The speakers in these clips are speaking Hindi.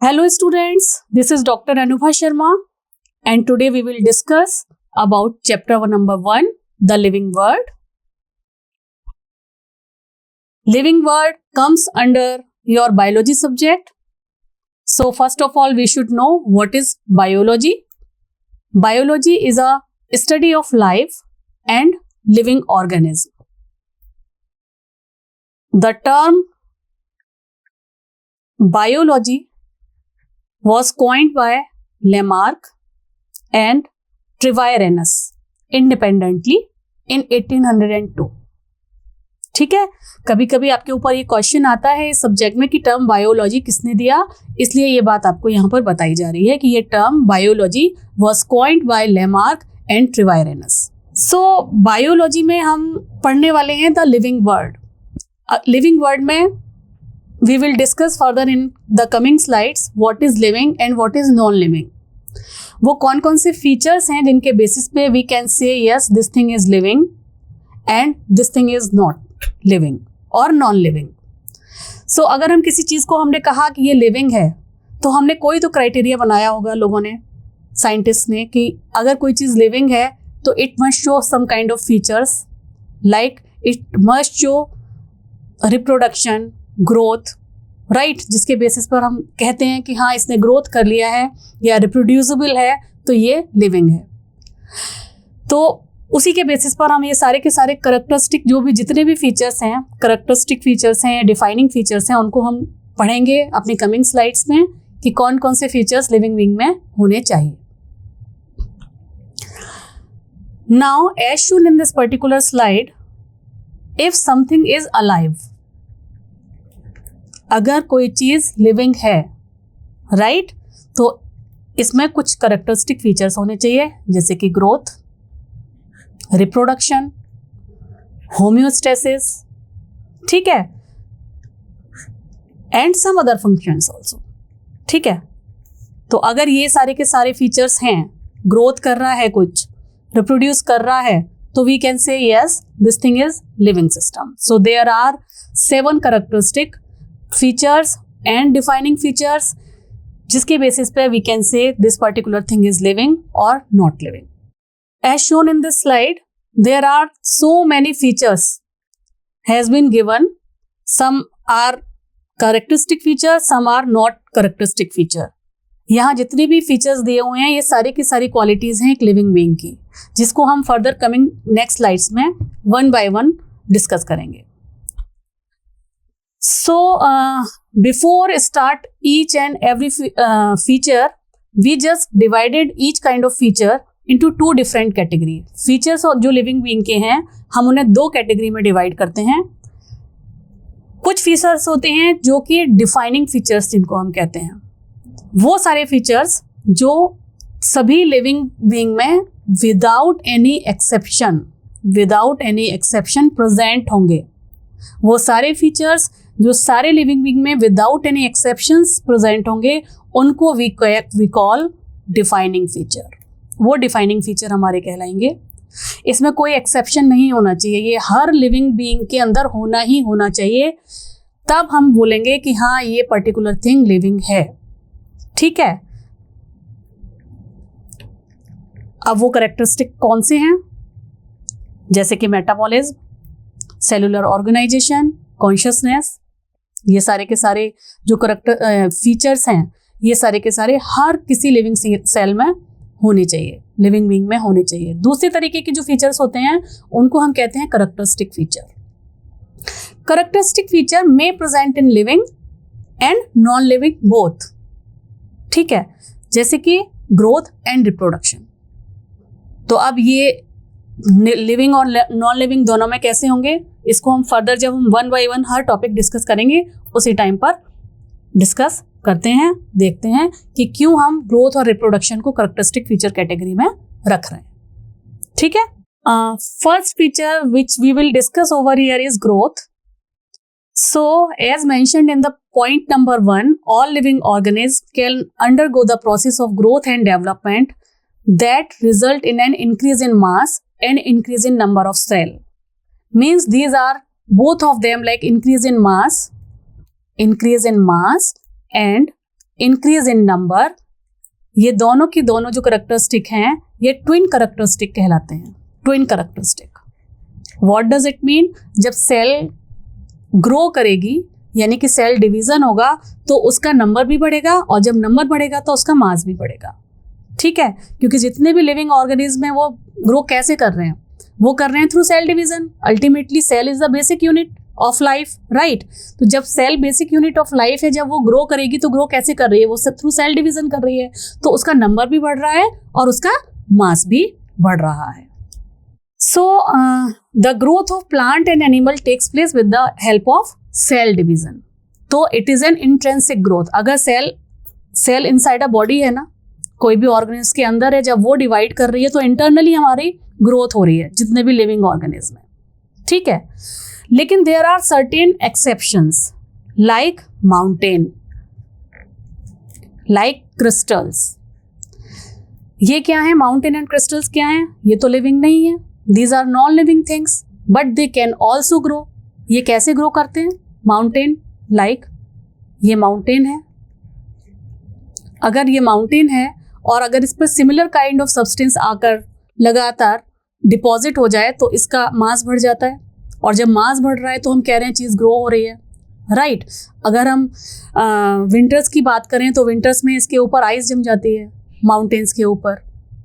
Hello students, this is Dr. Anubha Sharma and today we will discuss about chapter number 1, the living world. Living world comes under your biology subject. So first of all we should know what is biology. Biology is a study of life and living organism. The term biology was coined by Lamarck and Treviranus independently in 1802. ठीक है, कभी कभी आपके ऊपर ये क्वेश्चन आता है इस सब्जेक्ट में कि टर्म बायोलॉजी किसने दिया, इसलिए ये बात आपको यहाँ पर बताई जा रही है कि ये term biology was coined by Lamarck and Treviranus. So biology में हम पढ़ने वाले हैं the living world. Living world में we will discuss further in the coming slides what is living and what is non living. वो कौन कौन से फीचर्स हैं जिनके बेसिस पे we can say yes this thing is living and this thing is not living or non living. So अगर हम किसी चीज़ को हमने कहा कि ये लिविंग है तो हमने कोई तो क्राइटेरिया बनाया होगा लोगों ने, साइंटिस्ट ने, कि अगर कोई चीज़ लिविंग है तो it must show some kind of features like it must show reproduction, growth, right, जिसके बेसिस पर हम कहते हैं कि हाँ इसने ग्रोथ कर लिया है या रिप्रोड्यूसिबल है तो ये लिविंग है. तो उसी के बेसिस पर हम ये सारे के सारे करेक्टरिस्टिक जो भी जितने भी फीचर्स हैं, करेक्टरिस्टिक फीचर्स हैं, डिफाइनिंग फीचर्स हैं, उनको हम पढ़ेंगे अपनी कमिंग स्लाइड्स में कि कौन कौन से फीचर्स लिविंग बीइंग में होने चाहिए. Now as shown in this particular slide, if something is alive, अगर कोई चीज़ लिविंग है, राइट, तो इसमें कुछ करेक्टरिस्टिक फीचर्स होने चाहिए जैसे कि ग्रोथ, रिप्रोडक्शन, होम्योस्टेसिस, ठीक है, and some other functions also. ठीक है, तो अगर ये सारे के सारे फीचर्स हैं, ग्रोथ कर रहा है, कुछ रिप्रोड्यूस कर रहा है, तो we can say yes this thing is living system. So there are 7 characteristic features and defining features जिसके बेसिस पे we can say this particular thing is living or not living. As shown in this slide, there are so many features has been given. Some are characteristic features, some are not characteristic feature. यहाँ जितने भी फीचर्स दिए हुए हैं ये सारी की सारी क्वालिटीज हैं एक लिविंग बीइंग की, जिसको हम फर्दर कमिंग नेक्स्ट स्लाइड्स में वन बाय वन डिस्कस करेंगे. So before start each and every feature, we just divided each kind of feature into 2 different category. Features जो living being के हैं हम उन्हें 2 कैटेगरी में डिवाइड करते हैं. कुछ फीचर्स होते हैं जो कि डिफाइनिंग फीचर्स जिनको हम कहते हैं, वो सारे फीचर्स जो सभी लिविंग बीइंग में विदाउट एनी एक्सेप्शन प्रेजेंट होंगे. वो सारे फीचर्स जो सारे लिविंग बीइंग में विदाउट एनी एक्सेप्शंस प्रेजेंट होंगे उनको वी कॉल डिफाइनिंग फीचर. वो डिफाइनिंग फीचर हमारे कहलाएंगे. इसमें कोई एक्सेप्शन नहीं होना चाहिए, ये हर लिविंग बीइंग के अंदर होना ही होना चाहिए, तब हम बोलेंगे कि हाँ ये पर्टिकुलर थिंग लिविंग है. ठीक है, अब वो कैरेक्टरिस्टिक कौन से हैं, जैसे कि मेटाबॉलिज्म, सेलुलर ऑर्गेनाइजेशन, कॉन्शियसनेस, ये सारे के सारे जो करेक्टर फीचर्स हैं ये सारे के सारे हर किसी लिविंग सेल में होने चाहिए, लिविंग बीइंग में होने चाहिए. दूसरे तरीके के जो फीचर्स होते हैं उनको हम कहते हैं characteristic feature. Characteristic feature may present in living and non living both. ठीक है, जैसे कि ग्रोथ एंड रिप्रोडक्शन. तो अब ये लिविंग और नॉन लिविंग दोनों में कैसे होंगे, इसको हम फर्दर जब हम 1 बाय 1 हर टॉपिक डिस्कस करेंगे उसी टाइम पर डिस्कस करते हैं, देखते हैं कि क्यों हम ग्रोथ और रिप्रोडक्शन को कैरेक्टरिस्टिक फीचर कैटेगरी में रख रहे हैं. ठीक है, first feature which we will discuss over here is growth. So as mentioned in the point number 1, all living organism can undergo the process of growth and development that result in an increase in mass and increase in number of cell. Means these are both of them like increase in mass and increase in number, ये दोनों की दोनों जो करेक्टरिस्टिक हैं ये ट्विन करेक्टरिस्टिक कहलाते हैं। Twin characteristic, what does it mean? जब सेल ग्रो करेगी यानी कि सेल डिवीजन होगा तो उसका नंबर भी बढ़ेगा, और जब नंबर बढ़ेगा तो उसका मास भी बढ़ेगा। ठीक है, क्योंकि जितने भी लिविंग ऑर्गेनिज्म हैं वो ग्रो कैसे कर रहे हैं? वो कर रहे हैं through cell division. Ultimately cell is the basic unit of life, right? तो जब cell basic unit of life है, जब वो ग्रो करेगी तो ग्रो कैसे कर रही है? वो सब थ्रू सेल डिवीजन कर रही है, तो उसका नंबर भी बढ़ रहा है और उसका मास भी बढ़ रहा है। So the growth of plant and animal takes place with the help of cell division. तो it is an intrinsic growth. अगर सेल इनसाइड अ बॉडी है ना, कोई भी ऑर्गेनिज्म के अंदर है, जब वो डिवाइड कर रही है तो इंटरनली हमारी ग्रोथ हो रही है, जितने भी लिविंग ऑर्गेनिज्म है। ठीक है, लेकिन there are certain exceptions like mountain, like crystals. ये क्या है? माउंटेन एंड क्रिस्टल्स क्या है? ये तो लिविंग नहीं है, these are non living things, but they can also grow. ये कैसे ग्रो करते हैं? माउंटेन, लाइक ये माउंटेन है, अगर ये माउंटेन है और अगर इस पर सिमिलर काइंड ऑफ सब्सटेंस आकर लगातार डिपॉजिट हो जाए तो इसका मास बढ़ जाता है, और जब मास बढ़ रहा है तो हम कह रहे हैं चीज़ ग्रो हो रही है, राइट? अगर हम विंटर्स की बात करें तो विंटर्स में इसके ऊपर आइस जम जाती है माउंटेन्स के ऊपर,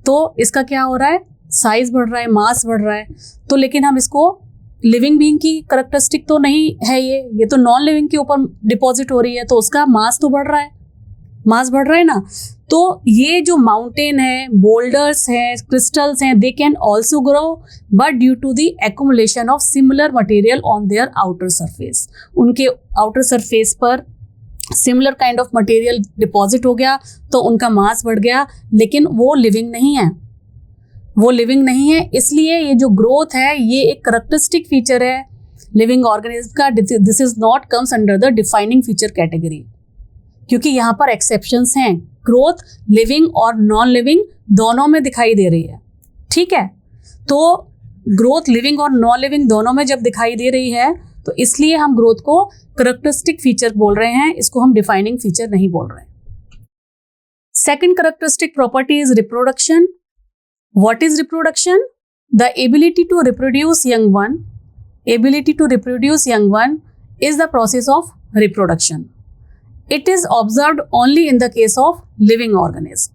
तो इसका क्या हो रहा है? साइज बढ़ रहा है, मास बढ़ रहा है। तो लेकिन हम इसको लिविंग बीइंग की करेक्टरिस्टिक तो नहीं है, ये तो नॉन लिविंग के ऊपर डिपॉजिट हो रही है, तो उसका मास तो बढ़ रहा है, मास बढ़ रहा है ना। तो ये जो माउंटेन है, बोल्डर्स हैं, क्रिस्टल्स हैं, they can also grow but due to the accumulation of similar material on their outer surface. उनके आउटर सरफेस पर similar kind of material deposit हो गया तो उनका मास बढ़ गया, लेकिन वो लिविंग नहीं है, वो लिविंग नहीं है। इसलिए ये जो ग्रोथ है ये एक करेक्टरिस्टिक फीचर है लिविंग ऑर्गेनिज्म का। This is not comes under the defining feature category, क्योंकि यहाँ पर एक्सेप्शंस हैं। ग्रोथ लिविंग और नॉन लिविंग दोनों में दिखाई दे रही है। ठीक है, तो ग्रोथ लिविंग और नॉन लिविंग दोनों में जब दिखाई दे रही है तो इसलिए हम ग्रोथ को करेक्टरिस्टिक फीचर बोल रहे हैं, इसको हम डिफाइनिंग फीचर नहीं बोल रहे हैं। Second characteristic property is reproduction. What is reproduction? The ability to reproduce young one, ability to reproduce young one is the process of reproduction. It is observed only in the case of living organism.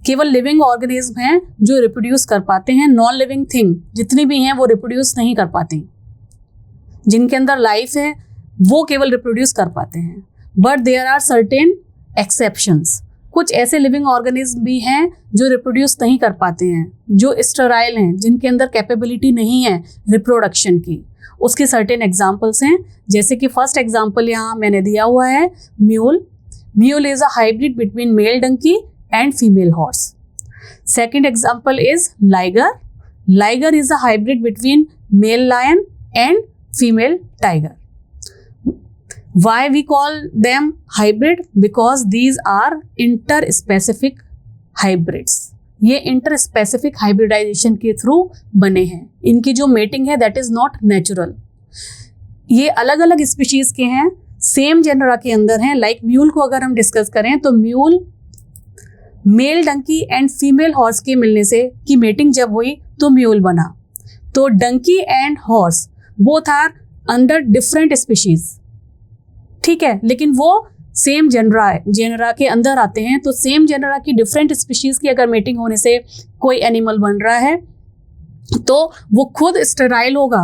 केवल लिविंग ऑर्गेनिज्म हैं जो रिप्रोड्यूस कर पाते हैं, नॉन लिविंग थिंग जितनी भी हैं वो रिप्रोड्यूस नहीं कर पाती। जिनके अंदर लाइफ है वो केवल रिप्रोड्यूस कर पाते हैं, but there are certain exceptions. कुछ ऐसे लिविंग ऑर्गेनिज्म भी हैं जो रिप्रोड्यूस नहीं कर पाते हैं, जो स्टेराइल हैं, जिनके अंदर कैपेबिलिटी नहीं है रिप्रोडक्शन की। उसके सर्टेन एग्जाम्पल्स हैं, जैसे कि फर्स्ट एग्जाम्पल यहाँ मैंने दिया हुआ है mule. Mule is a hybrid between male donkey and female horse. Second example is liger. Liger is a hybrid between male lion and female tiger. Why we call them hybrid? Because these are interspecific hybrids. ये इंटरस्पेसिफिक हाइब्रिडाइजेशन के थ्रू बने हैं। इनकी जो मेटिंग है दैट इज नॉट नेचुरल। ये अलग अलग स्पीशीज के हैं, सेम जेनरा के अंदर हैं। लाइक म्यूल को अगर हम डिस्कस करें तो mule male donkey and female horse के मिलने से की मेटिंग जब हुई तो म्यूल बना। तो donkey and horse both are under different species, ठीक है, लेकिन वो सेम जेनरा के अंदर आते हैं। तो सेम जेनरा की डिफरेंट स्पीशीज की अगर मेटिंग होने से कोई एनिमल बन रहा है तो वो खुद स्टेराइल होगा,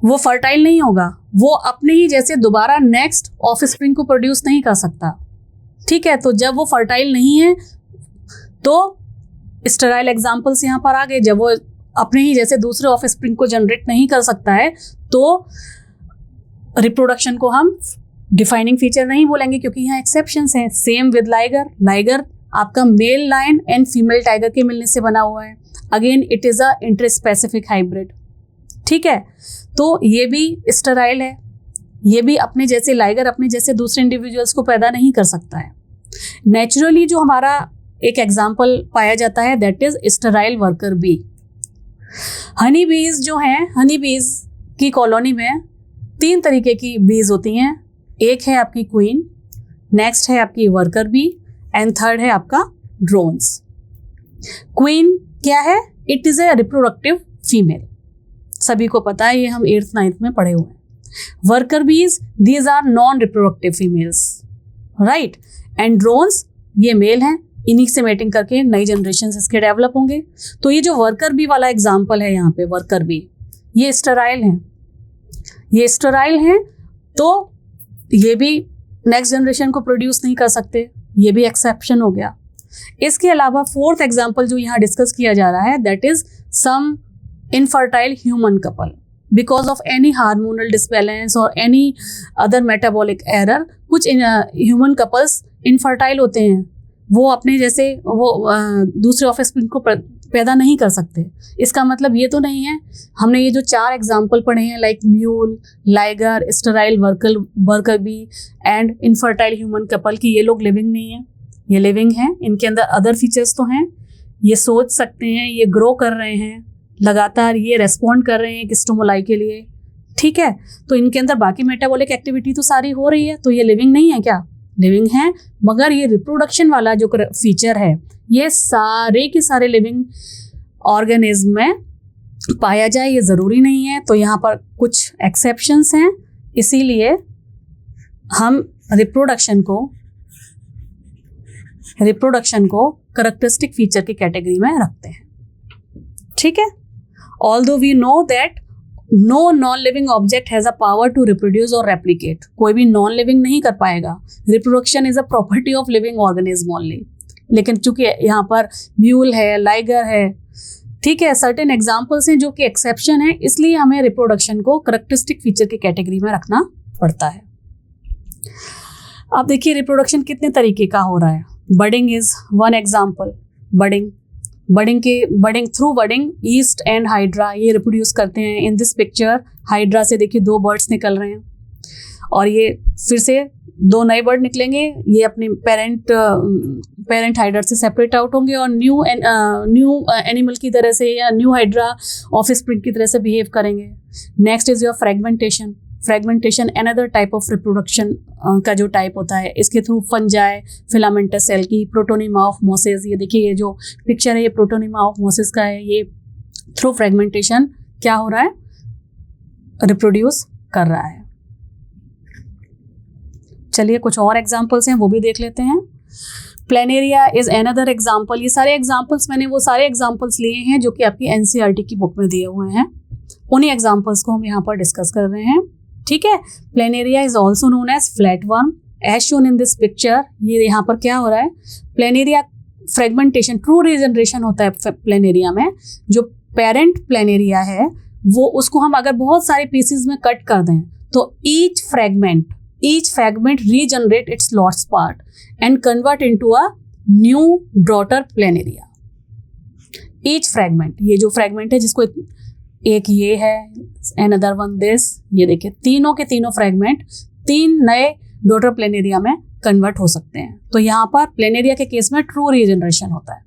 वो फर्टाइल नहीं होगा, वो अपने ही जैसे दोबारा नेक्स्ट ऑफस्प्रिंग को प्रोड्यूस नहीं कर सकता। ठीक है, तो जब वो फर्टाइल नहीं है तो स्टेराइल एग्जाम्पल्स यहाँ पर आ गए। जब वो अपने ही जैसे दूसरे ऑफस्प्रिंग को जनरेट नहीं कर सकता है तो रिप्रोडक्शन को हम डिफाइनिंग फीचर नहीं बोलेंगे, क्योंकि यहाँ एक्सेप्शंस हैं। Same with liger. लाइगर आपका male lion and female tiger के मिलने से बना हुआ है। Again it is a interspecific hybrid. ठीक है, तो ये भी स्टेराइल है, ये भी अपने जैसे लाइगर अपने जैसे दूसरे इंडिविजुअल्स को पैदा नहीं कर सकता है। नेचुरली जो हमारा एक एग्जाम्पल पाया जाता है that is sterile worker bee. Honey बीज जो हैं, हनी बीज की कॉलोनी में 3 तरीके की बीज होती हैं। एक है आपकी क्वीन, नेक्स्ट है आपकी वर्कर बी एंड थर्ड है आपका ड्रोन्स। क्वीन क्या है? It is a reproductive female, सभी को पता है, ये हम 8th 9th में पढ़े हुए हैं। Worker bees, these are non reproductive females, right. And drones ये मेल हैं, इन्हीं से मेटिंग करके नई जनरेशन इसके डेवलप होंगे। तो ये जो वर्कर बी वाला एग्जाम्पल है यहाँ पे, वर्कर बी, ये स्टेराइल हैं, ये स्टेराइल हैं, तो ये भी नेक्स्ट जनरेशन को प्रोड्यूस नहीं कर सकते, ये भी एक्सेप्शन हो गया। इसके अलावा 4th एग्जाम्पल जो यहाँ डिस्कस किया जा रहा है, that is some infertile human couple because of any hormonal disbalance और एनी अदर मेटाबॉलिक एरर। कुछ ह्यूमन कपल्स इनफर्टाइल होते हैं, वो अपने जैसे दूसरे ऑफस्प्रिंग को पैदा नहीं कर सकते। इसका मतलब ये तो नहीं है, हमने ये जो 4 एग्जाम्पल पढ़े हैं like mule, liger, sterile worker bee and infertile human couple, की ये लोग लिविंग नहीं है, ये लिविंग हैं। इनके अंदर अदर फीचर्स तो हैं, ये सोच सकते हैं, ये ग्रो कर रहे हैं लगातार, ये रेस्पॉन्ड कर रहे हैं एक स्टिमुलाई के लिए, ठीक है। तो इनके अंदर बाकी मेटाबॉलिक एक्टिविटी तो सारी हो रही है, तो ये लिविंग नहीं है क्या? लिविंग है, मगर ये रिप्रोडक्शन वाला जो फीचर है ये सारे के सारे लिविंग ऑर्गेनिज्म में पाया जाए ये ज़रूरी नहीं है। तो यहाँ पर कुछ एक्सेप्शंस हैं, इसीलिए हम रिप्रोडक्शन को कैरेक्टरिस्टिक फीचर की कैटेगरी में रखते हैं, ठीक है। Although we know that no non living object has a power to reproduce और रेप्लिकेट, कोई भी नॉन लिविंग नहीं कर पाएगा। Reproduction is a property of living organism only. लेकिन चूंकि यहाँ पर म्यूल है, लाइगर है, ठीक है, सर्टेन एग्जाम्पल्स हैं जो कि एक्सेप्शन है, इसलिए हमें रिप्रोडक्शन को कैरेक्टरिस्टिक फीचर की कैटेगरी में रखना पड़ता है। अब देखिए रिप्रोडक्शन कितने तरीके का हो रहा है। Budding is one example. Budding through budding east and hydra ये रिप्रोड्यूस करते हैं। इन दिस पिक्चर हाइड्रा से देखिए 2 बर्ड्स निकल रहे हैं और ये फिर से 2 नए बर्ड निकलेंगे, ये अपने पेरेंट हाइड्रा से सेपरेट आउट होंगे और न्यू एनिमल की तरह से या न्यू हाइड्रा ऑफस्प्रिंग की तरह से बिहेव करेंगे। Next is your fragmentation another type of reproduction का जो टाइप होता है, इसके थ्रू फंजाई, फिलामेंटस सेल की, प्रोटोनिमा ऑफ मोसेस, ये देखिए ये जो पिक्चर है ये प्रोटोनिमा ऑफ मोसेस का है। ये थ्रू फ्रेगमेंटेशन क्या हो रहा है? रिप्रोड्यूस कर रहा है। चलिए कुछ और एग्जाम्पल्स हैं वो भी देख लेते हैं। Planaria is another example. ये सारे एग्जाम्पल्स मैंने वो सारे एग्जाम्पल्स लिए हैं जो कि आपकी एनसीईआरटी की बुक में दिए हुए हैं, उन्हीं एग्जाम्पल्स को हम यहाँ पर डिस्कस कर रहे हैं, ठीक है। Planaria is also known as flatworm as shown in this picture. ये यहाँ पर क्या हो रहा है? प्लेनेरिया फ्रेगमेंटेशन, ट्रू रीजनरेशन होता है प्लेनेरिया में। जो पेरेंट प्लेनेरिया है वो उसको हम अगर बहुत सारे पीसेस में कट कर दें तो each fragment regenerate it's lost part and convert into a new daughter planaria. Each fragment, ये जो फ्रेगमेंट है जिसको एक ये है, अनदर वन दिस, ये देखिए तीनों के तीनों फ्रेगमेंट 3 नए डॉटर प्लेनेरिया में कन्वर्ट हो सकते हैं। तो यहाँ पर प्लेनेरिया के केस में ट्रू रीजनरेशन होता है।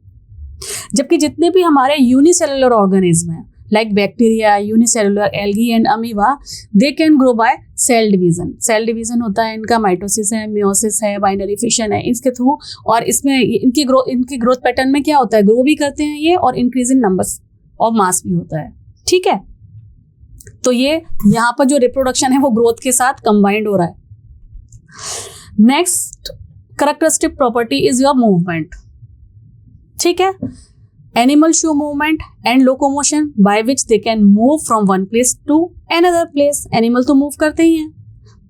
जबकि जितने भी हमारे यूनिसेलुलर ऑर्गेनिज्म हैं like bacteria, unicellular algae and amoeba, they can grow by cell division होता है इनका, माइटोसिस है, मियोसिस है, बाइनरी फिशन है, इसके थ्रू। और इसमें इनकी ग्रोथ पैटर्न में क्या होता है? ग्रो भी करते हैं ये और इंक्रीज इन नंबर्स और मास भी होता है, ठीक है। तो ये यहाँ पर जो रिप्रोडक्शन है वो ग्रोथ के साथ कंबाइंड हो रहा है। Next characteristic property is your movement, ठीक है। Animal show movement and locomotion by which they can move from one place to another place. Animal तो मूव करते ही हैं,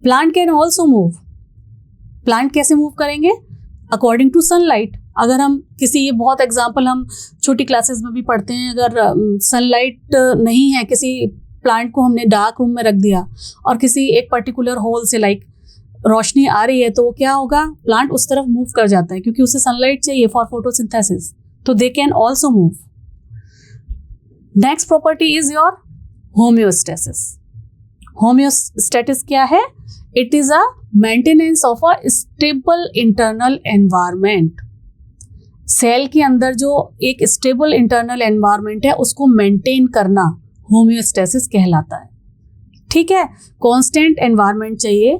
plant can also move. Plant कैसे मूव करेंगे? According to sunlight. अगर हम किसी, ये बहुत एग्जाम्पल हम छोटी क्लासेस में भी पढ़ते हैं, अगर सनलाइट नहीं है, किसी प्लांट को हमने डार्क रूम में रख दिया और किसी एक पर्टिकुलर होल से लाइक रोशनी आ रही है, तो क्या होगा? प्लांट उस तरफ मूव कर जाता है क्योंकि उसे सनलाइट चाहिए फॉर फोटोसिंथेसिस, तो they can also move. Next property is your homeostasis. Homeostasis क्या है? It is a maintenance of a stable internal environment. Cell के अंदर जो एक स्टेबल इंटरनल एनवायरमेंट है उसको मेंटेन करना होम्योस्टेसिस कहलाता है, ठीक है। कांस्टेंट एनवायरमेंट चाहिए,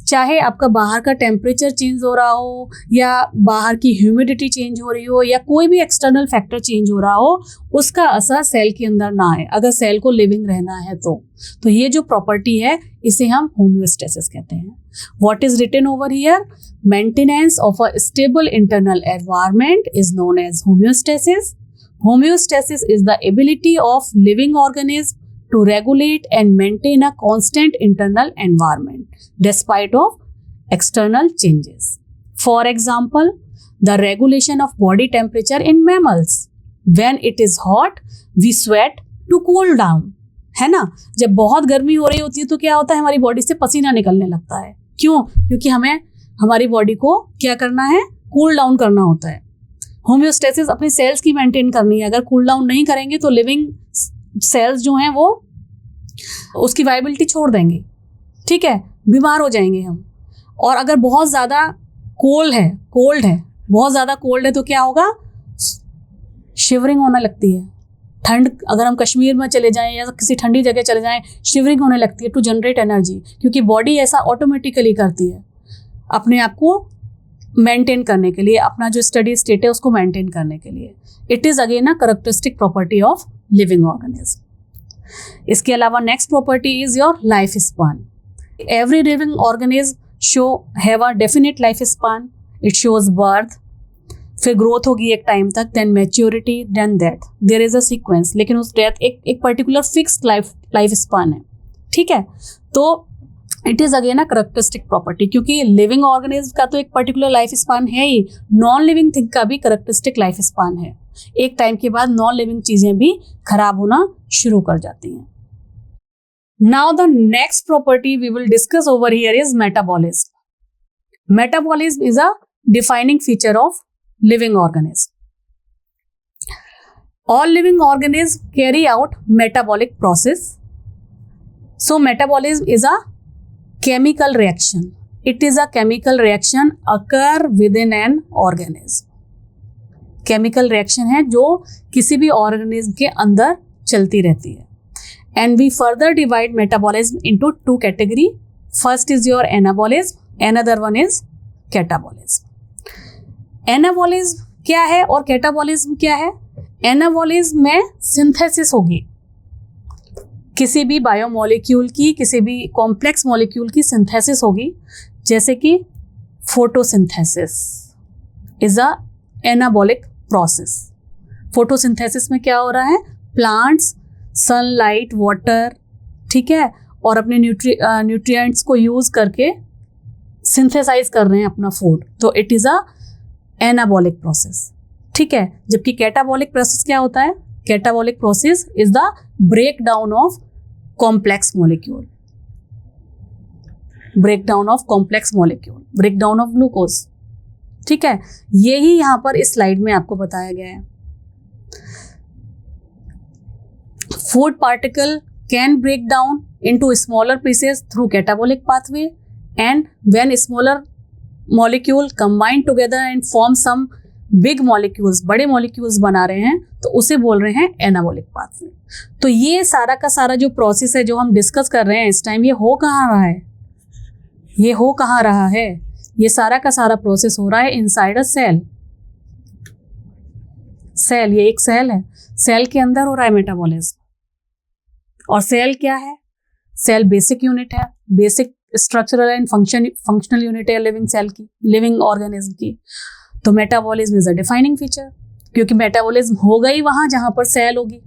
चाहे आपका बाहर का टेम्परेचर चेंज हो रहा हो या बाहर की ह्यूमिडिटी चेंज हो रही हो या कोई भी एक्सटर्नल फैक्टर चेंज हो रहा हो, उसका असर सेल के अंदर ना आए, अगर सेल को लिविंग रहना है तो ये जो प्रॉपर्टी है इसे हम होम्योस्टेसिस कहते हैं. What is written over here? Maintenance of a stable internal environment is known as homeostasis. Homeostasis is the ability of living organism to regulate and maintain a constant internal environment despite of external changes. For example, the regulation of body temperature in mammals. When it is hot, we sweat to cool down. है ना? जब बहुत गर्मी हो रही होती है तो क्या होता है, हमारी बॉडी से पसीना निकलने लगता है. क्यों? क्योंकि हमें हमारी बॉडी को क्या करना है, कूल डाउन करना होता है. होम्योस्टेसिस अपनी सेल्स की मेंटेन करनी है. अगर कूल डाउन नहीं करेंगे तो लिविंग सेल्स जो हैं वो उसकी वाइबिलिटी छोड़ देंगे. ठीक है, बीमार हो जाएंगे हम. और अगर बहुत ज़्यादा कोल्ड है बहुत ज़्यादा कोल्ड है तो क्या होगा, शिवरिंग होने लगती है. ठंड, अगर हम कश्मीर में चले जाएं या किसी ठंडी जगह चले जाएं, शिवरिंग होने लगती है टू जनरेट एनर्जी, क्योंकि बॉडी ऐसा ऑटोमेटिकली करती है अपने आप को मेंटेन करने के लिए, अपना जो स्टडी स्टेट है उसको मेंटेन करने के लिए. It is again a characteristic property of living organism. इसके अलावा next property is your life span. Every living organism have a definite life span. It shows birth, फिर ग्रोथ होगी एक टाइम तक, then maturity, then death. There is a sequence, लेकिन उस डेथ एक पर्टिकुलर फिक्स्ड लाइफ स्पान है. ठीक है, तो it is again a characteristic property, क्योंकि लिविंग ऑर्गेनिज्म का तो एक पर्टिकुलर लाइफ स्पान है ही, नॉन लिविंग थिंग का भी कैरेक्टरिस्टिक लाइफ स्पान है. एक टाइम के बाद नॉन लिविंग चीज़ें भी खराब होना शुरू कर जाती हैं. Now the next property we will discuss over here is metabolism. Metabolism is a defining feature of living organism. All living organisms carry out metabolic process. So metabolism is a chemical reaction. It is a chemical reaction occur within an organism. Chemical reaction है जो किसी भी organism के अंदर चलती रहती है. And we further divide metabolism into two category. First is your anabolism, another one is catabolism. Anabolism क्या है और कैटाबॉलिज्म क्या है? एनाबॉलिज्म में सिंथेसिस होगी किसी भी बायोमोलिक्यूल की, किसी भी कॉम्प्लेक्स मॉलिक्यूल की सिंथेसिस होगी, जैसे कि photosynthesis is a anabolic process. Photosynthesis में क्या हो रहा है, प्लांट्स सनलाइट, वाटर, ठीक है, और अपने न्यूट्रिएंट्स को यूज करके सिंथेसाइज कर रहे हैं अपना फूड, तो it is a anabolic process. ठीक है, जबकि कैटाबॉलिक प्रोसेस क्या होता है? Catabolic process is the break down of complex molecule, break down of complex molecule, break down of glucose. ठीक है, यही यहां पर इस स्लाइड में आपको बताया गया है. Food particle can break down into smaller pieces through catabolic pathway, and when smaller molecule combine together and form some big molecules, बड़े मॉलिक्यूल्स बना रहे हैं, तो उसे बोल रहे हैं एनाबॉलिक पाथवे. तो ये सारा का सारा जो प्रोसेस है जो हम डिस्कस कर रहे हैं इस टाइम, ये हो कहाँ रहा है? ये हो कहाँ रहा है? ये सारा का सारा प्रोसेस हो रहा है इनसाइड अ सेल. सेल, ये एक सेल है, सेल के अंदर हो रहा है मेटाबॉलिज्म. और सेल क्या है? सेल बेसिक यूनिट है, basic structural and functional unit है लिविंग सेल की, लिविंग ऑर्गेनिज्म की. तो metabolism is a defining feature, क्योंकि मेटाबॉलिज्म होगा ही वहां जहां पर सेल होगी.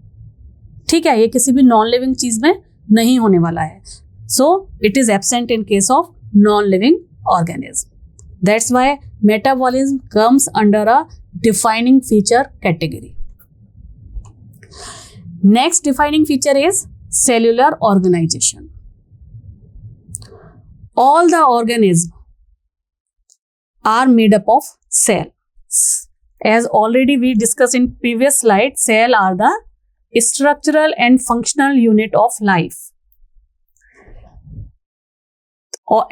ठीक है, ये किसी भी नॉन लिविंग चीज में नहीं होने वाला है. So it is absent in case of non living organism. That's why metabolism comes under a defining feature category. Next defining feature is cellular organization. All the organisms are made up of cells. As already we discussed in previous slide, cells are the structural and functional unit of life.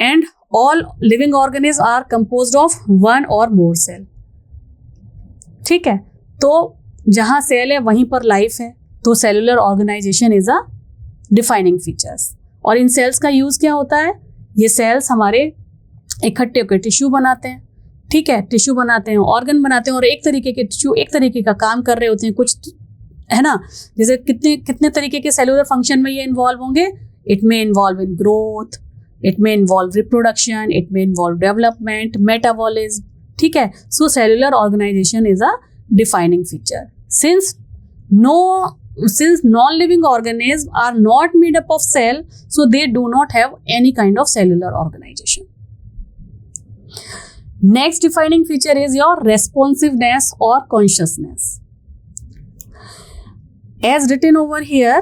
And all living organisms are composed of one or more cell. ठीक है, तो जहां सेल है वहीं पर लाइफ है, तो cellular organisation is a defining features. और इन सेल्स का यूज क्या होता है? ये सेल्स हमारे इकट्ठे होकर टिश्यू बनाते हैं, ठीक है, टिश्यू बनाते हैं, ऑर्गन बनाते हैं, और एक तरीके के टिश्यू एक तरीके का काम कर रहे होते हैं, कुछ है ना, जैसे कितने कितने तरीके के सेलुलर फंक्शन में ये इन्वॉल्व होंगे. It may involve in growth, it may involve reproduction, it may involve development, metabolism, ठीक है. So cellular organisation is a defining feature. Since non-living organisms are not made up of cell, so they do not have any kind of cellular organization. Next defining feature is your responsiveness or consciousness. As written over here,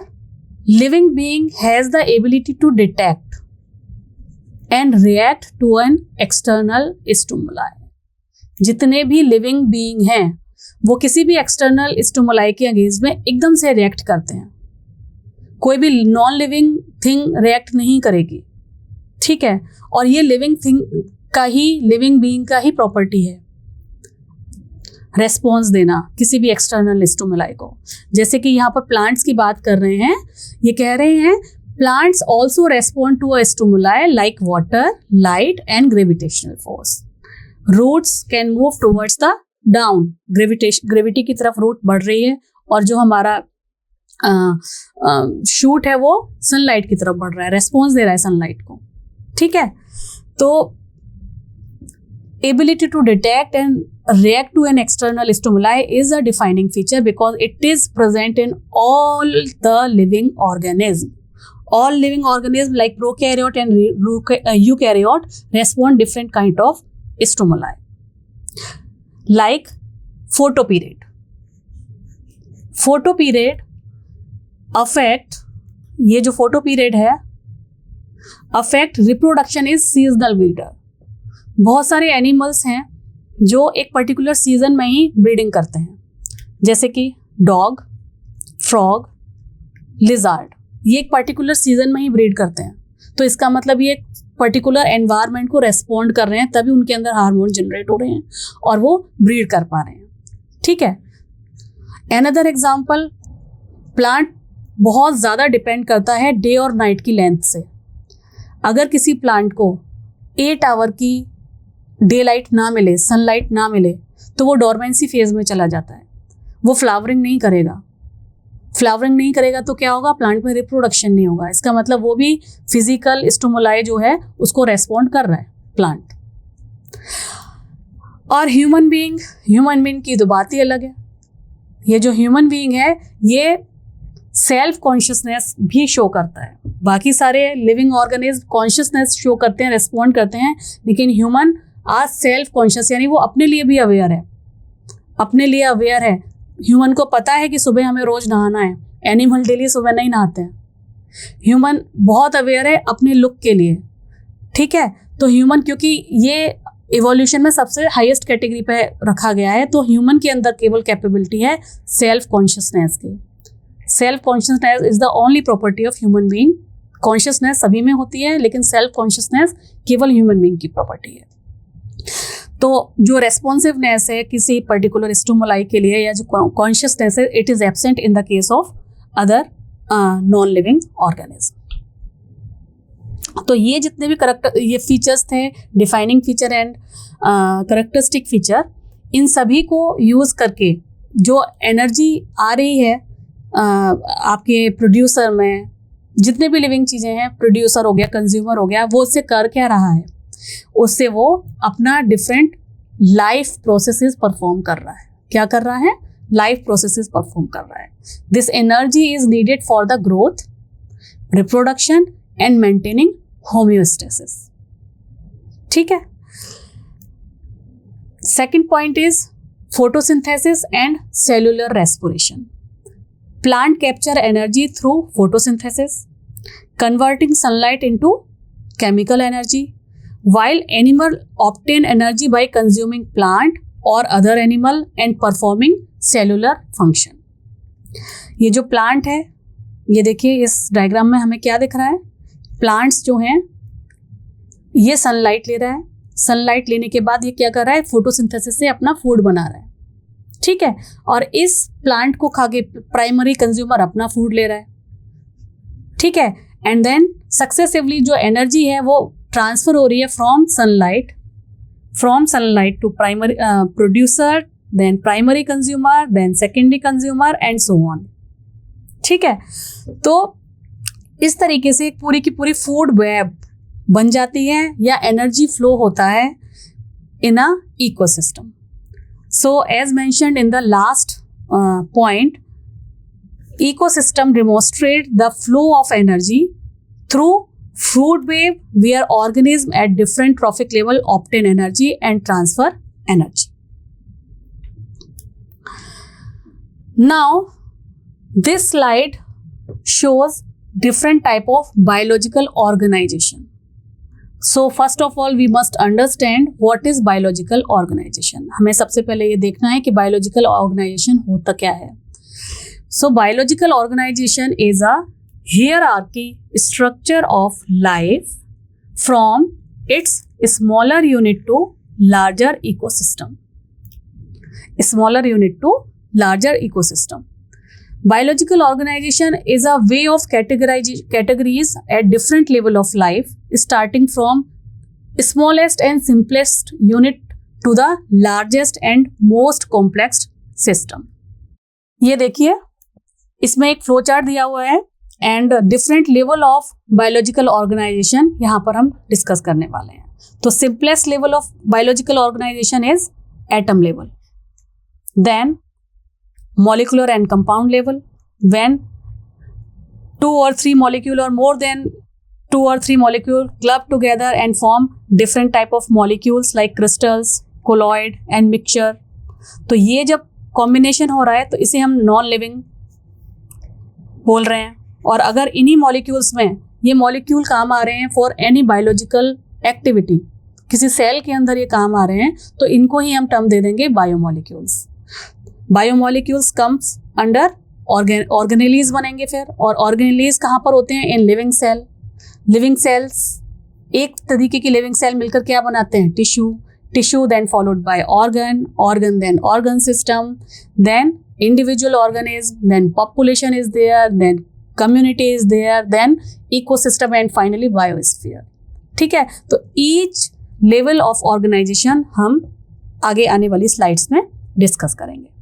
living being has the ability to detect and react to an external stimuli. जितने भी लिविंग बीइंग हैं वो किसी भी एक्सटर्नल स्टिमुलाई के अगेंस्ट में एकदम से रिएक्ट करते हैं. कोई भी नॉन लिविंग थिंग रिएक्ट नहीं करेगी, ठीक है. और ये लिविंग थिंग का ही, लिविंग बीइंग का ही प्रॉपर्टी है रेस्पॉन्स देना किसी भी एक्सटर्नल स्टिमुलाई को. जैसे कि यहाँ पर प्लांट्स की बात कर रहे हैं, ये कह रहे हैं plants also respond to a stimuli like water, light and gravitational force. Roots can move towards the down, gravity की तरफ रूट बढ़ रही है, और जो हमारा शूट है वो सनलाइट की तरफ बढ़ रहा है, रेस्पॉन्स दे रहा है सनलाइट को, ठीक है. तो ability to detect and react to an external stimuli is a defining feature because it is present in all the living organisms. All living organisms like prokaryote and eukaryote respond different kind of stimuli. Like photoperiod. Photoperiod affect, ये जो photoperiod है affect reproduction is seasonal breeder. बहुत सारे एनिमल्स हैं जो एक पर्टिकुलर सीजन में ही ब्रीडिंग करते हैं, जैसे कि डॉग, फ्रॉग, लिजार्ड. ये एक पर्टिकुलर सीजन में ही ब्रीड करते हैं. तो इसका मतलब ये पर्टिकुलर एनवायरनमेंट को रेस्पॉन्ड कर रहे हैं, तभी उनके अंदर हार्मोन जनरेट हो रहे हैं और वो ब्रीड कर पा रहे हैं, ठीक है. अनदर एग्जाम्पल, प्लांट बहुत ज़्यादा डिपेंड करता है डे और नाइट की लेंथ से. अगर किसी प्लांट को 8 आवर की डे लाइट ना मिले, सनलाइट ना मिले, तो वो डोरमेंसी फेज में चला जाता है, वो फ्लावरिंग नहीं करेगा. फ्लावरिंग नहीं करेगा तो क्या होगा, प्लांट में रिप्रोडक्शन नहीं होगा. इसका मतलब वो भी फिजिकल स्टिमुलाई जो है उसको रेस्पॉन्ड कर रहा है प्लांट. और ह्यूमन बीइंग की तो बात ही अलग है. ये जो ह्यूमन बीइंग है ये सेल्फ कॉन्शियसनेस भी शो करता है. बाकी सारे लिविंग ऑर्गेनिज्म कॉन्शियसनेस शो करते हैं, रेस्पॉन्ड करते हैं, लेकिन ह्यूमन आज सेल्फ कॉन्शियस, यानी वो अपने लिए भी अवेयर है, अपने लिए अवेयर है. ह्यूमन को पता है कि सुबह हमें रोज नहाना है. एनिमल डेली सुबह नहीं नहाते हैं. ह्यूमन बहुत अवेयर है अपने लुक के लिए, ठीक है. तो ह्यूमन, क्योंकि ये इवोल्यूशन में सबसे हाईएस्ट कैटेगरी पे रखा गया है, तो ह्यूमन के अंदर केवल कैपेबिलिटी है सेल्फ कॉन्शियसनेस की. Self consciousness is the only property of human being. Consciousness सभी में होती है, लेकिन सेल्फ कॉन्शियसनेस केवल ह्यूमन बीइंग की प्रॉपर्टी है. तो जो रेस्पॉन्सिवनेस है किसी पर्टिकुलर स्टिमुलाई के लिए, या जो कॉन्शियसनेस है, it is absent in the case of other non living organism. तो ये जितने भी ये फीचर्स थे, defining feature and characteristic feature, इन सभी को यूज करके जो एनर्जी आ रही है आपके प्रोड्यूसर में, जितने भी लिविंग चीज़ें हैं, प्रोड्यूसर हो गया, कंज्यूमर हो गया, वो उससे कर क्या रहा है, उससे वो अपना डिफरेंट लाइफ प्रोसेसेस परफॉर्म कर रहा है. क्या कर रहा है, लाइफ प्रोसेसेस परफॉर्म कर रहा है. This energy is needed for the growth, reproduction and maintaining homeostasis, ठीक है. Second point is photosynthesis and cellular respiration. Plant capture energy through photosynthesis, converting sunlight into chemical energy, while animal obtain energy by consuming plant or other animal and performing cellular function. ये जो प्लांट है, ये देखिए इस डायग्राम में हमें क्या दिख रहा है. प्लांट्स जो हैं ये सनलाइट ले रहा है, सनलाइट लेने के बाद ये क्या कर रहा है, फोटोसिंथेसिस से अपना फूड बना रहा है, ठीक है. और इस प्लांट को खा के प्राइमरी कंज्यूमर अपना फूड ले रहा है, ठीक है. एंड देन सक्सेसिवली जो एनर्जी है वो ट्रांसफर हो रही है from sunlight to primary producer, then primary consumer, then secondary consumer and so on. ठीक है, तो इस तरीके से एक पूरी की पूरी फूड वेब बन जाती है या एनर्जी फ्लो होता है in a ecosystem. So as mentioned in the last point, ecosystem demonstrate the flow of energy through food web where organisms at different trophic level obtain energy and transfer energy. Now this slide shows different type of biological organization. So first of all we must understand what is biological organization. हमें सबसे पहले ये देखना है कि biological organization होता क्या है। So biological organization is a hierarchy structure of life from its smaller unit to larger ecosystem. Smaller unit to larger ecosystem. Biological organization is a way of categories at different level of life, starting from smallest and simplest unit to the largest and most complex system. ये देखिए, इसमें एक फ्लो चार्ट दिया हुआ है and different level of biological organization यहाँ पर हम डिस्कस करने वाले हैं। तो simplest level of biological organization is atom level, then molecular and compound level, when 2 or 3 molecule or more than 2 or 3 molecule club together and form different type of molecules like crystals, colloid and mixture. तो ये जब कॉम्बिनेशन हो रहा है तो इसे हम नॉन लिविंग बोल रहे हैं। और अगर इन्हीं मॉलिक्यूल्स में ये मॉलिक्यूल काम आ रहे हैं फॉर एनी बायोलॉजिकल एक्टिविटी, किसी सेल के अंदर ये काम आ रहे हैं, तो इनको ही हम टर्म दे देंगे biomolecules. Biomolecules comes under organelles बनेंगे फिर, और ऑर्गेनेलीज कहाँ पर होते हैं? In living cell. Living cells एक तरीके की लिविंग सेल मिलकर क्या बनाते हैं? Tissue then followed by organ then organ system, then individual organism, then population is there, then community is there, then ecosystem and finally biosphere. ठीक है, तो ईच लेवल ऑफ ऑर्गेनाइजेशन हम आगे आने वाली स्लाइड्स में डिस्कस करेंगे।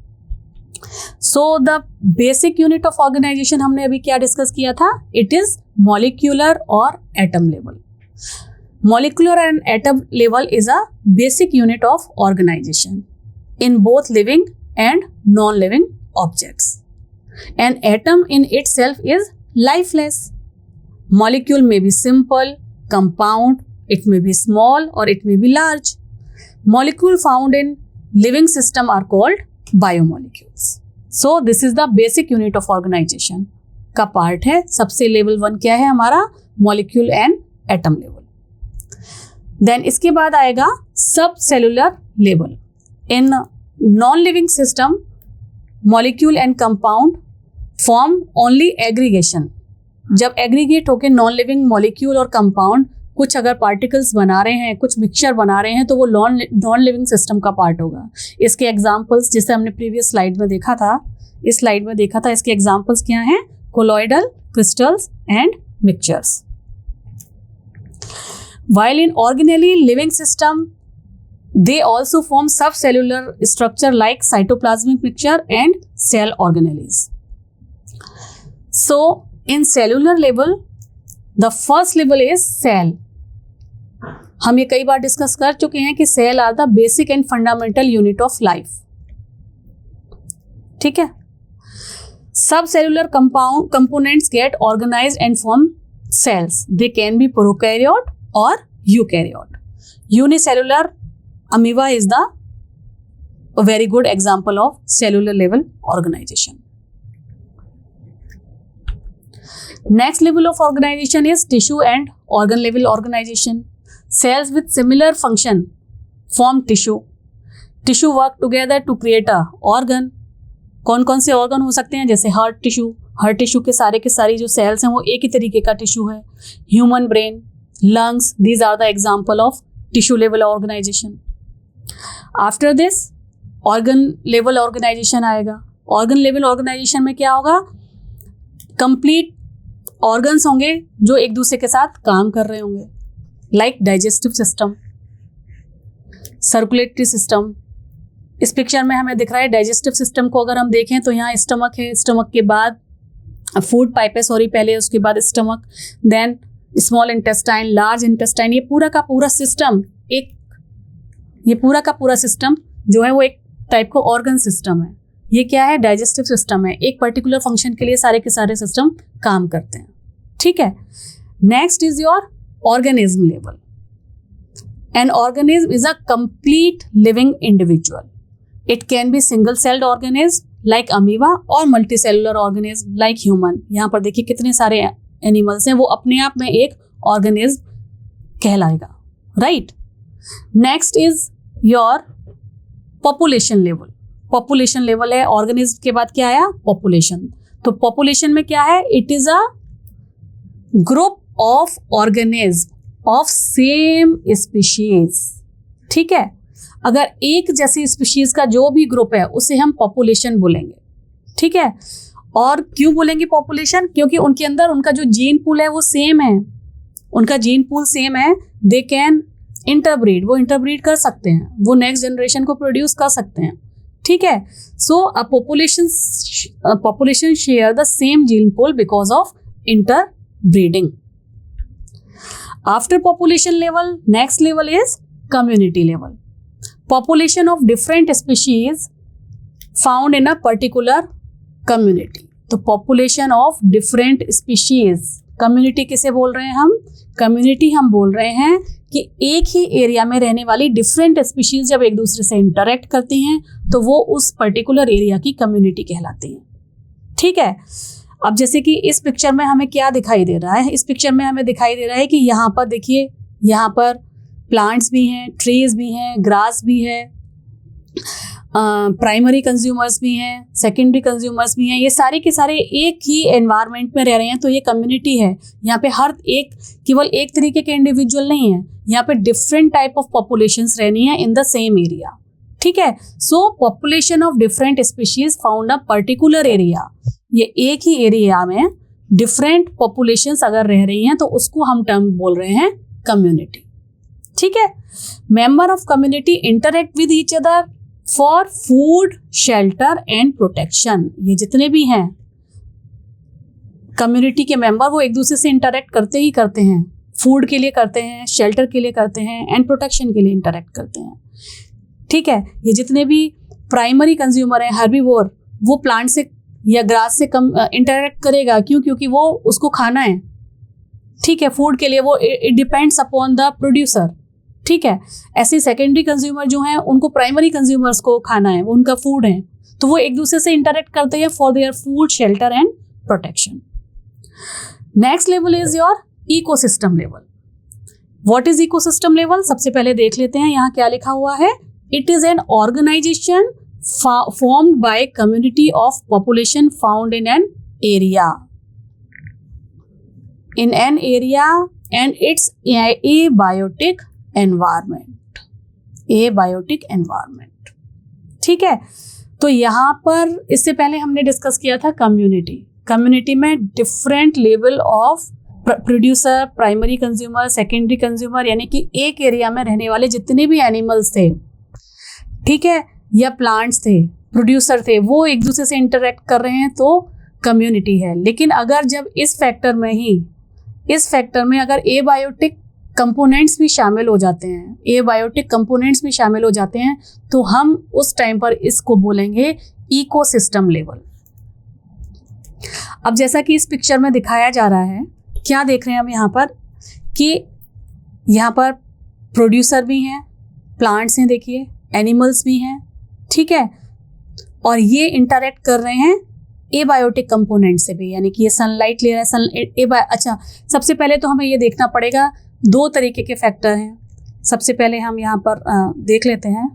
So the basic unit of organization हमने अभी क्या डिस्कस किया था? इट इज मॉलिक्यूलर और atom level. Molecular and atom level is a basic unit of organization in both living and non living objects, and atom in itself is lifeless. Molecule may be simple, compound, it may be small or it may be large. Molecule found in living system are called biomolecules. So this is the basic unit of organization का पार्ट है। सबसे लेवल 1 क्या है हमारा? Molecule and atom level. Then इसके बाद आएगा sub cellular level. In non living system molecule and compound form only aggregation. जब एग्रीगेट होकर नॉन लिविंग मॉलिक्यूल और कंपाउंड कुछ अगर पार्टिकल्स बना रहे हैं, कुछ मिक्सचर बना रहे हैं, तो वो नॉन लिविंग सिस्टम का पार्ट होगा। इसके एग्जांपल्स जैसे हमने प्रीवियस स्लाइड में देखा था, इस स्लाइड में देखा था, इसके एग्जांपल्स क्या हैं? Colloidal, crystals and mixtures. While in organelle living system, they also form subcellular structure like cytoplasmic mixture and cell organelles. So in cellular level, the first level is cell. हम ये कई बार डिस्कस कर चुके हैं कि cell are the basic and fundamental unit of life. ठीक है, sub cellular components get organized and form cells. They can be prokaryote or eukaryote. Unicellular amoeba is the a very good example of cellular level organization. Next level of organization is tissue and organ level organization. Cells with similar function form tissue. Tissue work together to create a organ. कौन कौन से ऑर्गन हो सकते हैं? जैसे हार्ट टिश्यू के सारी जो सेल्स हैं वो एक ही तरीके का टिश्यू है. Human brain, lungs, these are the example of tissue level organization. After this organ level organization आएगा. ऑर्गन लेवल ऑर्गेनाइजेशन में क्या होगा? कंप्लीट ऑर्गन्स होंगे जो एक दूसरे के साथ काम कर रहे होंगे. Like digestive system, circulatory system. इस पिक्चर में हमें दिख रहा है डाइजेस्टिव सिस्टम को अगर हम देखें तो यहाँ स्टमक है, स्टमक के बाद फूड पाइप है, सॉरी पहले उसके बाद stomach, then small intestine, large intestine. ये पूरा का पूरा सिस्टम जो है वो एक टाइप का ऑर्गन सिस्टम है। ये क्या है? डाइजेस्टिव सिस्टम है। एक पर्टिकुलर फंक्शन के लिए सारे के सारे सिस्टम काम करते हैं, ठीक है। Next is your organism level. An organism is a complete living individual. It can be single celled organism like amoeba और मल्टीसेलुलर ऑर्गेनिज्म लाइक ह्यूमन। यहाँ पर देखिए कितने सारे एनिमल्स हैं, वो अपने आप में एक ऑर्गेनिज्म कहलाएगा, right. Next is your population level. Population level है, ऑर्गेनिज्म के बाद क्या आया? पॉपुलेशन। तो पॉपुलेशन में क्या है? It is a group of organism of same species, ठीक है। अगर एक जैसी स्पीशीज का जो भी ग्रुप है उसे हम पॉपुलेशन बोलेंगे, ठीक है। और क्यों बोलेंगे पॉपुलेशन? क्योंकि उनके अंदर उनका जो जीन पूल है वो सेम है, उनका जीन पूल सेम है। दे कैन इंटरब्रीड, वो इंटरब्रीड कर सकते हैं, वो नेक्स्ट जनरेशन को प्रोड्यूस कर सकते हैं, ठीक है। So a population share the same gene pool because of interbreeding. After population level, next level is community level. Population of different species found in a particular community। तो population of different species, community किसे बोल रहे हैं हम? community हम बोल रहे हैं कि एक ही एरिया में रहने वाली डिफरेंट स्पीशीज जब एक दूसरे से इंटरेक्ट करती हैं तो वो उस पर्टिकुलर एरिया की कम्युनिटी कहलाती हैं, ठीक है। अब जैसे कि इस पिक्चर में हमें क्या दिखाई दे रहा है? इस पिक्चर में हमें दिखाई दे रहा है कि यहाँ पर देखिए, यहाँ पर प्लांट्स भी हैं, ट्रीज भी हैं, ग्रास भी है, प्राइमरी कंज्यूमर्स भी हैं, सेकेंडरी कंज्यूमर्स भी हैं। ये सारे के सारे एक ही एनवायरनमेंट में रह रहे हैं, तो ये कम्युनिटी है। यहाँ पे हर एक केवल एक तरीके के इंडिविजुअल नहीं है, यहाँ पे डिफरेंट टाइप ऑफ पॉपुलेशंस रहनी है इन द सेम एरिया, ठीक है। सो population of different species found a particular area. ये एक ही एरिया में डिफरेंट पॉपुलेशंस अगर रह रही हैं तो उसको हम टर्म बोल रहे हैं कम्युनिटी, ठीक है। Member of community interact with each other for food, shelter and protection. ये जितने भी हैं कम्युनिटी के मेंबर, वो एक दूसरे से इंटरेक्ट करते ही करते हैं। फूड के लिए करते हैं, शेल्टर के लिए करते हैं, एंड प्रोटेक्शन के लिए इंटरेक्ट करते हैं, ठीक है। ये जितने भी प्राइमरी कंज्यूमर हैं, हर्बीवोर, वो प्लांट से या ग्रास से कम इंटरेक्ट करेगा। क्यों? क्योंकि वो उसको खाना है, ठीक है। फूड के लिए वो it depends upon the producer, ठीक है। ऐसे सेकेंडरी कंज्यूमर जो हैं उनको प्राइमरी कंज्यूमर्स को खाना है, वो उनका फूड है, तो वो एक दूसरे से इंटरेक्ट करते हैं for their food, shelter and protection. Next level is your ecosystem level. What is ecosystem level? सबसे पहले देख लेते हैं यहाँ क्या लिखा हुआ है। It is an organization formed by community of population found in an area and its abiotic environment, ठीक है। तो यहाँ पर इससे पहले हमने डिस्कस किया था कम्युनिटी में different level of producer, primary consumer, secondary consumer, यानी कि एक एरिया में रहने वाले जितने भी एनिमल्स थे, ठीक है, या प्लांट्स थे, प्रोड्यूसर थे, वो एक दूसरे से इंटरेक्ट कर रहे हैं तो कम्युनिटी है। लेकिन अगर जब इस फैक्टर में अगर एबायोटिक कंपोनेंट्स भी शामिल हो जाते हैं, तो हम उस टाइम पर इसको बोलेंगे इकोसिस्टम लेवल। अब जैसा कि इस पिक्चर में दिखाया जा रहा है, क्या देख रहे हैं हम यहाँ पर कि यहाँ पर प्रोड्यूसर भी हैं, प्लांट्स हैं, देखिए एनिमल्स भी हैं, ठीक है। और ये इंटरेक्ट कर रहे हैं एबायोटिक कंपोनेंट से भी, यानी कि ये सनलाइट ले रहा है। अच्छा, सबसे पहले तो हमें ये देखना पड़ेगा, दो तरीके के फैक्टर हैं। सबसे पहले हम यहाँ पर देख लेते हैं।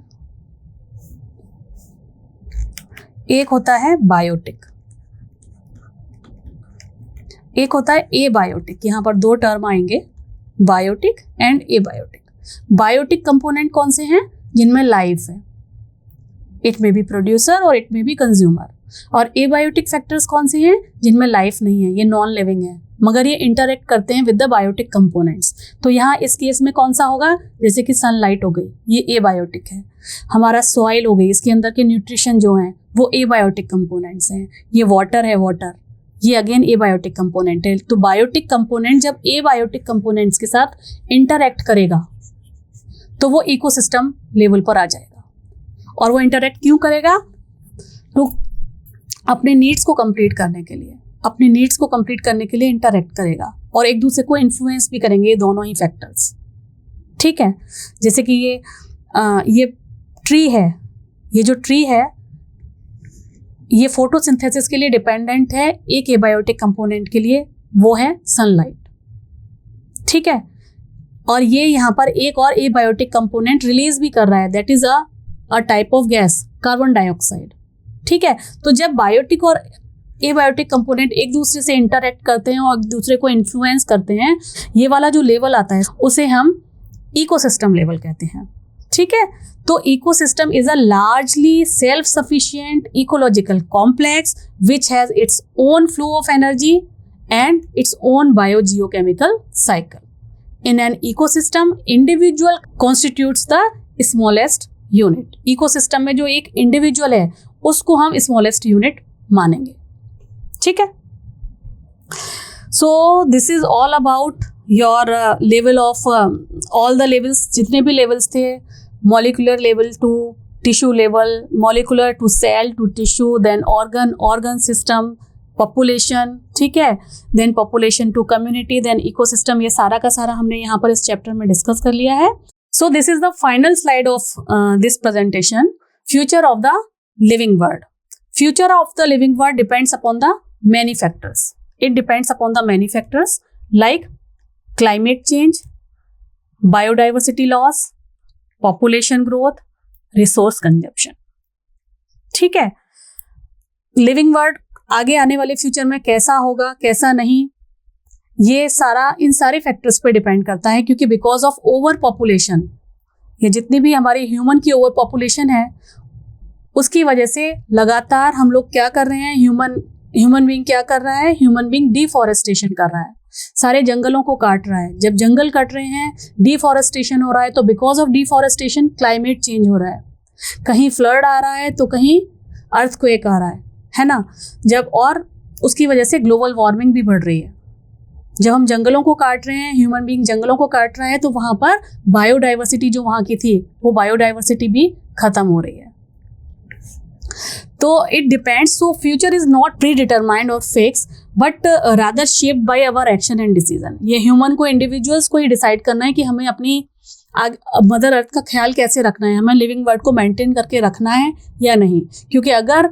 एक होता है बायोटिक, एक होता है एबायोटिक। यहाँ पर दो टर्म आएंगे, biotic and abiotic. Biotic component कौन से हैं? जिनमें लाइफ है, इट मे बी प्रोड्यूसर और इट मे बी कंज्यूमर। और एबायोटिक फैक्टर्स कौन से हैं? जिनमें लाइफ नहीं है, ये नॉन लिविंग है, मगर ये इंटरेक्ट करते हैं विद द बायोटिक कंपोनेंट्स। तो यहाँ इस केस में कौन सा होगा, जैसे कि सनलाइट हो गई, ये एबायोटिक है। हमारा सॉइल हो गई, इसके अंदर के न्यूट्रिशन जो हैं वो एबायोटिक कंपोनेंट्स हैं। ये वाटर है, वाटर, ये अगेन एबायोटिक कंपोनेंट है। तो बायोटिक कंपोनेंट जब एबायोटिक कंपोनेंट्स के साथ इंटरेक्ट करेगा तो वो इकोसिस्टम लेवल पर आ जाएगा। और वो इंटरेक्ट क्यों करेगा, तो अपने नीड्स को कंप्लीट करने के लिए, अपने नीड्स को कंप्लीट करने के लिए इंटरेक्ट करेगा और एक दूसरे को इन्फ्लुएंस भी करेंगे, ये दोनों ही फैक्टर्स। ठीक है, जैसे कि ये ट्री है, ये जो ट्री है ये फोटोसिंथेसिस के लिए डिपेंडेंट है एक एबायोटिक कंपोनेंट के लिए, वो है सनलाइट। ठीक है, और ये यहाँ पर एक और एबायोटिक कंपोनेंट रिलीज भी कर रहा है, that is a type of gas, carbon dioxide. ठीक है, तो जब बायोटिक और एबायोटिक कंपोनेंट एक दूसरे से इंटरेक्ट करते हैं और एक दूसरे को इन्फ्लुएंस करते हैं, ये वाला जो लेवल आता है उसे हम इकोसिस्टम लेवल कहते हैं। ठीक है, तो ecosystem is a largely self sufficient ecological complex which has its own flow of energy and its own biogeochemical cycle. In an ecosystem, individual constitutes the smallest unit. Ecosystem में जो एक individual है उसको हम smallest unit मानेंगे। ठीक है, so this is all about your level of all the levels, जितने भी levels थे, molecular level to tissue level, molecular to cell to tissue, then organ system, population, ठीक है, then population to community, then ecosystem, ये सारा का सारा हमने यहाँ पर इस चैप्टर में डिस्कस कर लिया है। So this is the final slide of this presentation, future of the living world. Future of the living world depends upon the many factors. It depends upon the many factors like climate change, biodiversity loss, population growth, resource consumption. ठीक है, लिविंग वर्ल्ड आगे आने वाले फ्यूचर में कैसा होगा, कैसा नहीं, ये सारा इन सारे फैक्टर्स पे डिपेंड करता है, क्योंकि बिकॉज ऑफ ओवर पॉपुलेशन, ये जितनी भी हमारी ह्यूमन की ओवर पॉपुलेशन है उसकी वजह से लगातार हम लोग क्या कर रहे हैं, ह्यूमन बीइंग क्या कर रहा है, ह्यूमन बीइंग डिफॉरेस्टेशन कर रहा है, सारे जंगलों को काट रहा है। जब जंगल कट रहे हैं, डिफॉरेस्टेशन हो रहा है, तो because of deforestation climate change हो रहा है, कहीं फ्लड आ रहा है तो कहीं अर्थक्वेक आ रहा है ना, जब, और उसकी वजह से ग्लोबल वार्मिंग भी बढ़ रही है। जब हम जंगलों को काट रहे हैं, ह्यूमन बीइंग जंगलों को काट रहा है, तो वहाँ पर बायोडाइवर्सिटी जो वहाँ की थी वो बायोडाइवर्सिटी भी खत्म हो रही है। तो it depends, so future is not predetermined और fix but rather shaped by our action and decision. ये ह्यूमन को, इंडिविजुअल्स को ही डिसाइड करना है कि हमें अपनी मदर अर्थ का ख्याल कैसे रखना है, हमें लिविंग वर्ल्ड को मेंटेन करके रखना है या नहीं। क्योंकि अगर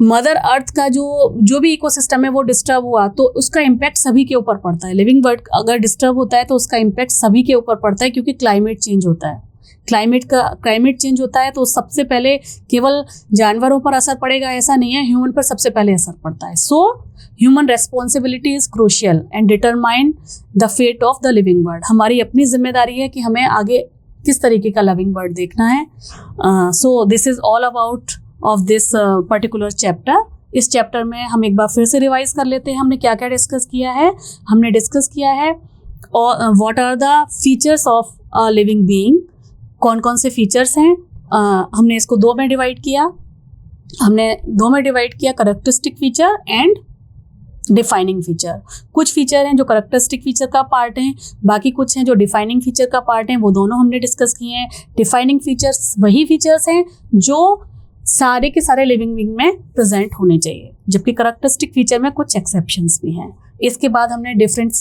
मदर अर्थ का जो भी इकोसिस्टम है वो डिस्टर्ब हुआ तो उसका इम्पैक्ट सभी के ऊपर पड़ता है। लिविंग वर्ल्ड अगर डिस्टर्ब होता है तो उसका इम्पैक्ट सभी के ऊपर पड़ता है, क्योंकि क्लाइमेट चेंज होता है। क्लाइमेट चेंज होता है तो सबसे पहले केवल जानवरों पर असर पड़ेगा ऐसा नहीं है, ह्यूमन पर सबसे पहले असर पड़ता है। So human responsibility is crucial and determine the fate of the living world. हमारी अपनी जिम्मेदारी है कि हमें आगे किस तरीके का लिविंग वर्ल्ड देखना है। So this is all about of this particular chapter. इस चैप्टर में हम एक बार फिर से रिवाइज कर लेते हैं, हमने क्या क्या डिस्कस किया है। हमने डिस्कस किया है what are the features of a living being, कौन कौन से फीचर्स हैं। हमने इसको दो में डिवाइड किया, characteristic feature and defining feature. कुछ फीचर हैं जो करेक्टरिस्टिक फीचर का पार्ट हैं, बाकी कुछ हैं जो डिफाइनिंग फीचर का पार्ट हैं, वो दोनों हमने डिस्कस किए हैं। डिफाइनिंग फीचर्स वही फीचर्स हैं जो सारे के सारे लिविंग बीइंग में प्रेजेंट होने चाहिए, जबकि करेक्टरिस्टिक फीचर में कुछ एक्सेप्शंस भी हैं। इसके बाद हमने different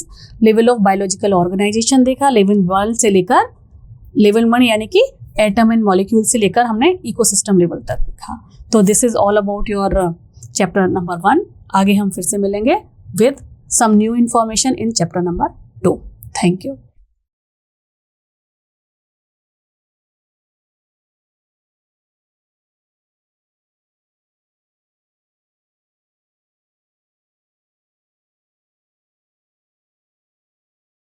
level of biological organization देखा, लिविंग वर्ल्ड से लेकर लेवल 1 यानी कि एटम एंड मॉलिक्यूल से लेकर हमने इकोसिस्टम लेवल तक देखा। तो this is all about your chapter number 1। आगे हम फिर से मिलेंगे with some new information in chapter number 2। Thank you.